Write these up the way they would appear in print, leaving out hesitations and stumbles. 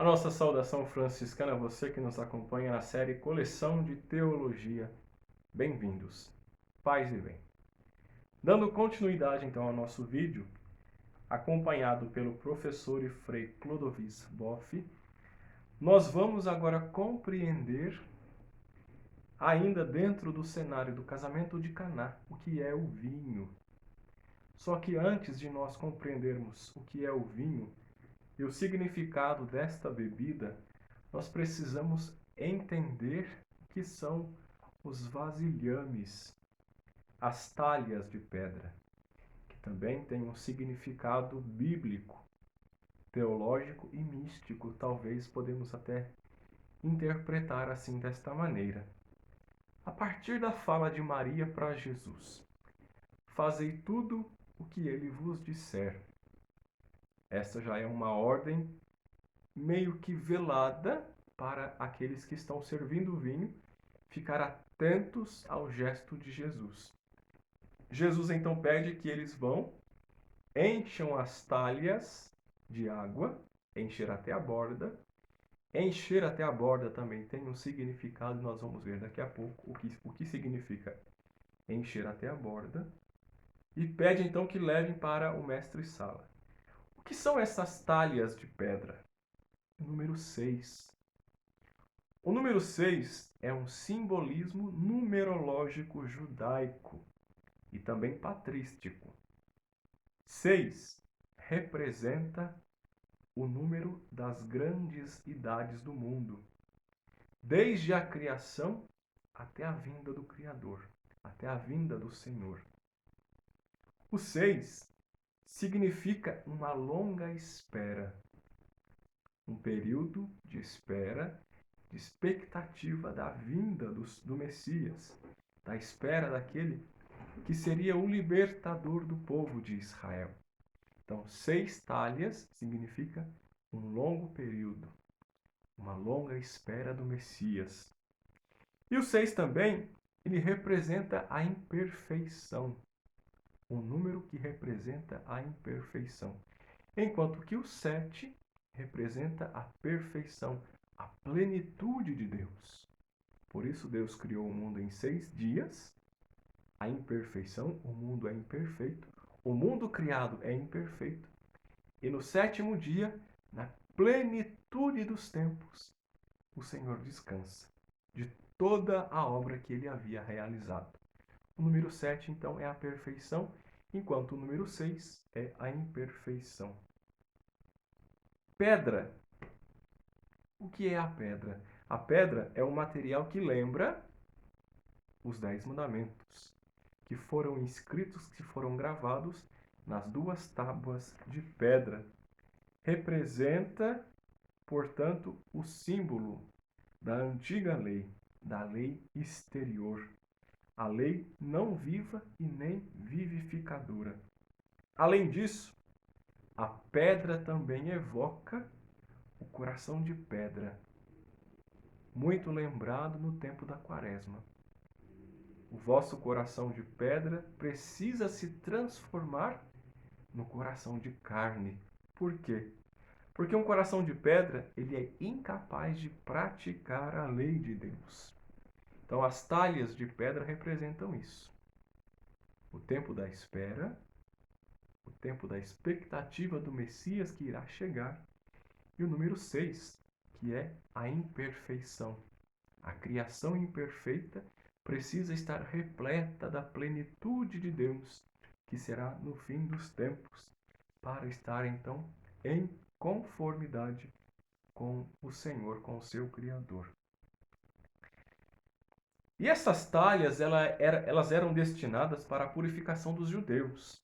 A nossa saudação franciscana a você que nos acompanha na série Coleção de Teologia. Bem-vindos. Paz e bem. Dando continuidade então ao nosso vídeo, acompanhado pelo professor e frei Clodovis Boff, nós vamos agora compreender, ainda dentro do cenário do casamento de Caná, o que é o vinho. Só que antes de nós compreendermos o que é o vinho e o significado desta bebida, nós precisamos entender o que são os vasilhames, as talhas de pedra, que também têm um significado bíblico, teológico e místico, talvez podemos até interpretar assim desta maneira. A partir da fala de Maria para Jesus: fazei tudo o que ele vos disser. Esta já é uma ordem meio que velada para aqueles que estão servindo o vinho ficar atentos ao gesto de Jesus. Jesus então pede que eles vão, encham as talhas de água, encher até a borda. Encher até a borda também tem um significado, nós vamos ver daqui a pouco o que significa encher até a borda. E pede então que levem para o mestre-sala. O que são essas talhas de pedra? Número 6. O número 6 é um simbolismo numerológico judaico e também patrístico. 6 representa o número das grandes idades do mundo, desde a criação até a vinda do Criador, até a vinda do Senhor. O 6 significa uma longa espera, um período de espera, de expectativa da vinda do Messias, da espera daquele que seria o libertador do povo de Israel. Então, 6 talhas significa um longo período, uma longa espera do Messias. E o 6 também, ele representa a imperfeição, um número que representa a imperfeição. Enquanto que o 7 representa a perfeição, a plenitude de Deus. Por isso Deus criou o mundo em 6 dias. A imperfeição, o mundo é imperfeito, o mundo criado é imperfeito. E no 7º dia, na plenitude dos tempos, o Senhor descansa de toda a obra que ele havia realizado. O número 7, então, é a perfeição, enquanto o número 6 é a imperfeição. Pedra. O que é a pedra? A pedra é um material que lembra os 10 mandamentos, que foram inscritos, que foram gravados nas 2 tábuas de pedra. Representa, portanto, o símbolo da antiga lei, da lei exterior, a lei não viva e nem vivificadora. Além disso, a pedra também evoca o coração de pedra, muito lembrado no tempo da Quaresma. O vosso coração de pedra precisa se transformar no coração de carne. Por quê? Porque um coração de pedra, ele é incapaz de praticar a lei de Deus. Então, as talhas de pedra representam isso. O tempo da espera, o tempo da expectativa do Messias que irá chegar. E o número 6, que é a imperfeição. A criação imperfeita precisa estar repleta da plenitude de Deus, que será no fim dos tempos, para estar então em conformidade com o Senhor, com o seu Criador. E essas talhas, elas eram destinadas para a purificação dos judeus.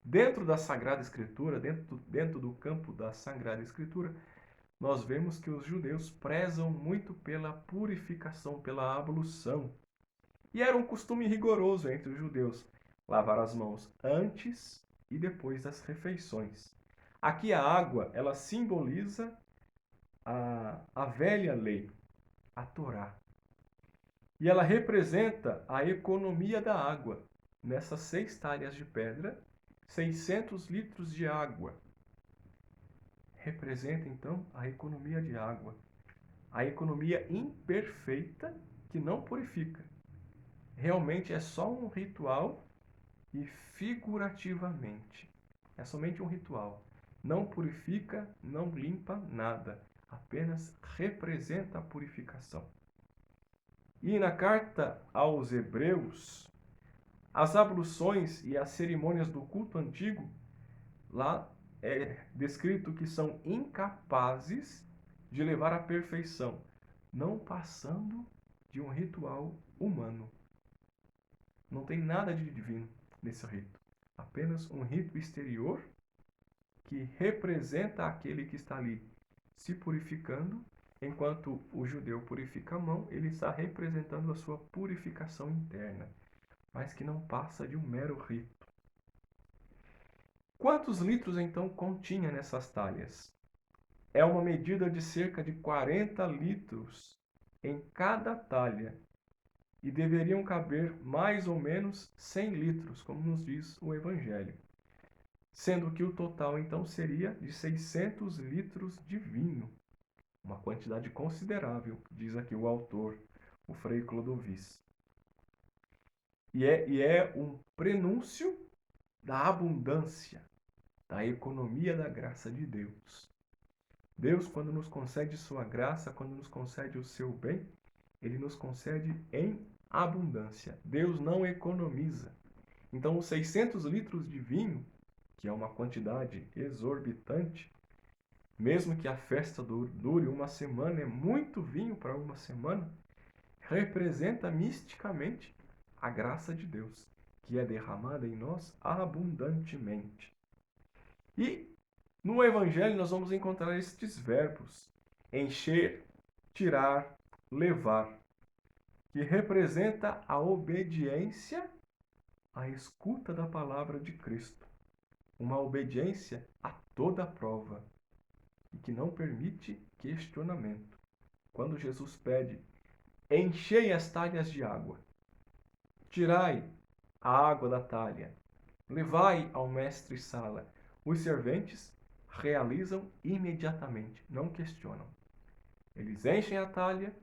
Dentro da Sagrada Escritura, dentro do campo da Sagrada Escritura, nós vemos que os judeus prezam muito pela purificação, pela ablução. E era um costume rigoroso entre os judeus lavar as mãos antes e depois das refeições. Aqui a água, ela simboliza a velha lei, a Torá. E ela representa a economia da água. Nessas 6 talhas de pedra, 600 litros de água representa então a economia de água, a economia imperfeita que não purifica. Realmente é só um ritual e figurativamente. É somente um ritual. Não purifica, não limpa nada. Apenas representa a purificação. E na carta aos Hebreus, as abluções e as cerimônias do culto antigo, lá é descrito que são incapazes de levar à perfeição, não passando de um ritual humano. Não tem nada de divino nesse rito. Apenas um rito exterior que representa aquele que está ali se purificando, enquanto o judeu purifica a mão, ele está representando a sua purificação interna, mas que não passa de um mero rito. Quantos litros então continha nessas talhas? É uma medida de cerca de 40 litros em cada talha, e deveriam caber mais ou menos 100 litros, como nos diz o Evangelho. Sendo que o total então seria de 600 litros de vinho, uma quantidade considerável, diz aqui o autor, o Frei Clodovis. E é um prenúncio da abundância, da economia da graça de Deus. Deus, quando nos concede sua graça, quando nos concede o seu bem, ele nos concede em abundância. Deus não economiza. Então, os 600 litros de vinho, que é uma quantidade exorbitante, mesmo que a festa dure uma semana, é muito vinho para uma semana, representa misticamente a graça de Deus, que é derramada em nós abundantemente. E no Evangelho nós vamos encontrar estes verbos: encher, tirar, levar, que representa a obediência à escuta da palavra de Cristo. Uma obediência a toda prova e que não permite questionamento. Quando Jesus pede: enchei as talhas de água, tirai a água da talha, levai ao mestre-sala, os serventes realizam imediatamente, não questionam. Eles enchem a talha,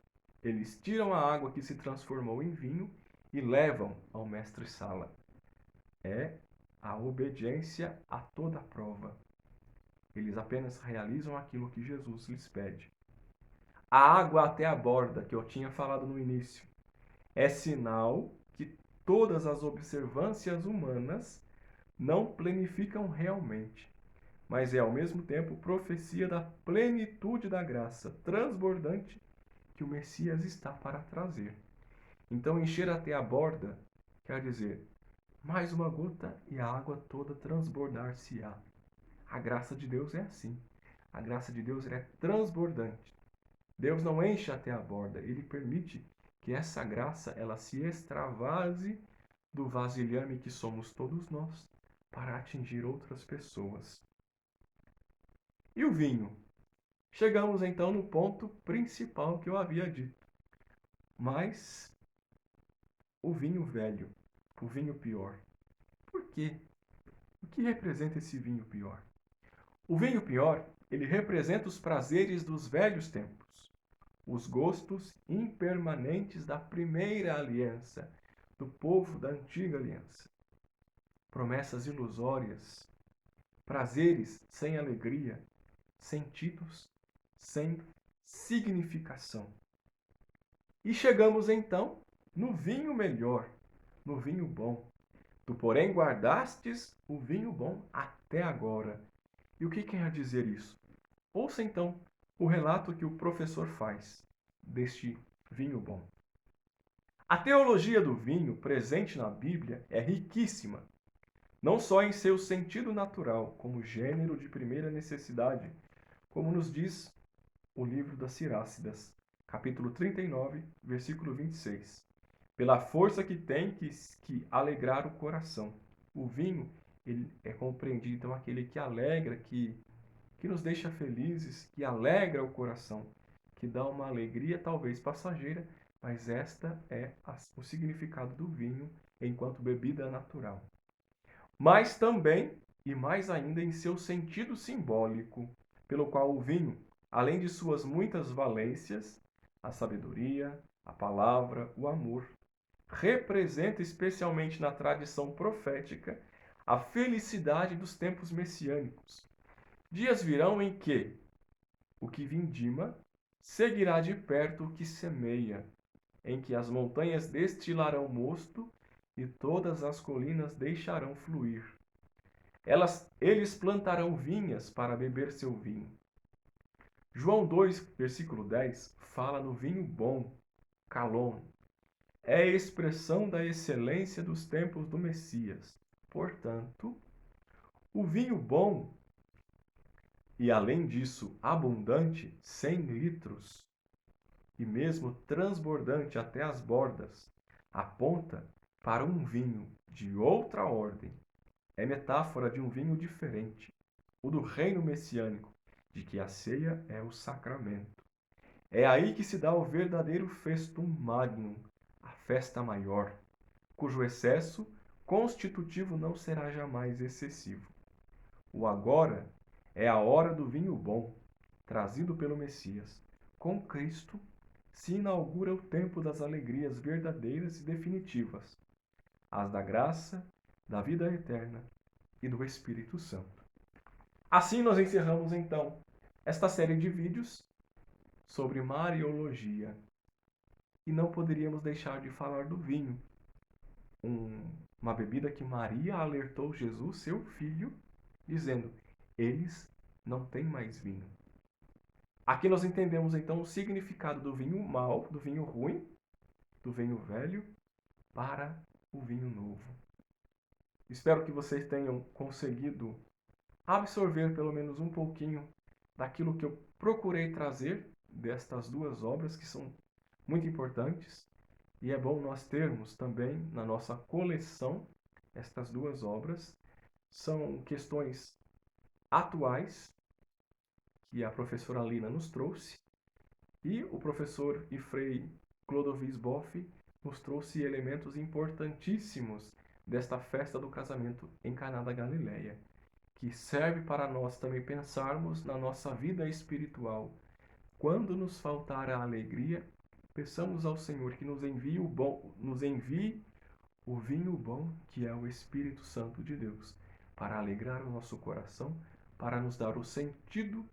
eles tiram a água que se transformou em vinho e levam ao mestre-sala. É a obediência a toda prova. Eles apenas realizam aquilo que Jesus lhes pede. A água até a borda, que eu tinha falado no início, é sinal que todas as observâncias humanas não planificam realmente, mas é ao mesmo tempo profecia da plenitude da graça transbordante que o Messias está para trazer. Então, encher até a borda quer dizer mais uma gota e a água toda transbordar-se-á. A graça de Deus é assim. A graça de Deus é transbordante. Deus não enche até a borda, ele permite que essa graça ela se extravase do vasilhame que somos todos nós para atingir outras pessoas. E o vinho? Chegamos então no ponto principal que eu havia dito. Mas o vinho velho, o vinho pior. Por quê? O que representa esse vinho pior? O vinho pior, ele representa os prazeres dos velhos tempos, os gostos impermanentes da primeira aliança, do povo da antiga aliança. Promessas ilusórias, prazeres sem alegria, sentidos sem significação. E chegamos então no vinho melhor, no vinho bom. Tu, porém, guardastes o vinho bom até agora. E o que quer dizer isso? Ouça então o relato que o professor faz deste vinho bom. A teologia do vinho presente na Bíblia é riquíssima, não só em seu sentido natural, como gênero de primeira necessidade, como nos diz o livro das Sirácidas, capítulo 39, versículo 26. Pela força que tem que alegrar o coração. O vinho, ele é compreendido, então, aquele que alegra, que nos deixa felizes, que alegra o coração, que dá uma alegria talvez passageira, mas esta é o significado do vinho enquanto bebida natural. Mas também, e mais ainda, em seu sentido simbólico, pelo qual o vinho, além de suas muitas valências, a sabedoria, a palavra, o amor, representa especialmente na tradição profética a felicidade dos tempos messiânicos. Dias virão em que o que vindima seguirá de perto o que semeia, em que as montanhas destilarão mosto e todas as colinas deixarão fluir. Eles plantarão vinhas para beber seu vinho. João 2, versículo 10, fala no vinho bom, kalon. É a expressão da excelência dos tempos do Messias. Portanto, o vinho bom e, além disso, abundante, 100 litros, e mesmo transbordante até as bordas, aponta para um vinho de outra ordem. É metáfora de um vinho diferente, o do reino messiânico, de que a ceia é o sacramento. É aí que se dá o verdadeiro festum magnum, a festa maior, cujo excesso constitutivo não será jamais excessivo. O agora é a hora do vinho bom, trazido pelo Messias. Com Cristo se inaugura o tempo das alegrias verdadeiras e definitivas, as da graça, da vida eterna e do Espírito Santo. Assim nós encerramos então esta série de vídeos sobre Mariologia. E não poderíamos deixar de falar do vinho, uma bebida que Maria alertou Jesus, seu filho, dizendo: eles não têm mais vinho. Aqui nós entendemos então o significado do vinho mau, do vinho ruim, do vinho velho, para o vinho novo. Espero que vocês tenham conseguido absorver pelo menos um pouquinho daquilo que eu procurei trazer destas duas obras que são muito importantes. E é bom nós termos também na nossa coleção estas duas obras. São questões atuais que a professora Lina nos trouxe e o professor e frei Clodovis Boff nos trouxe elementos importantíssimos desta festa do casamento em Caná da Galileia, que serve para nós também pensarmos na nossa vida espiritual. Quando nos faltar a alegria, peçamos ao Senhor que nos envie o vinho bom, que é o Espírito Santo de Deus, para alegrar o nosso coração, para nos dar o sentido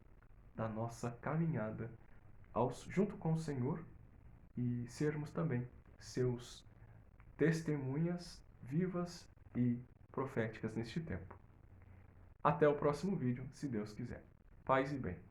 da nossa caminhada junto com o Senhor e sermos também seus testemunhas vivas e proféticas neste tempo. Até o próximo vídeo, se Deus quiser. Paz e bem.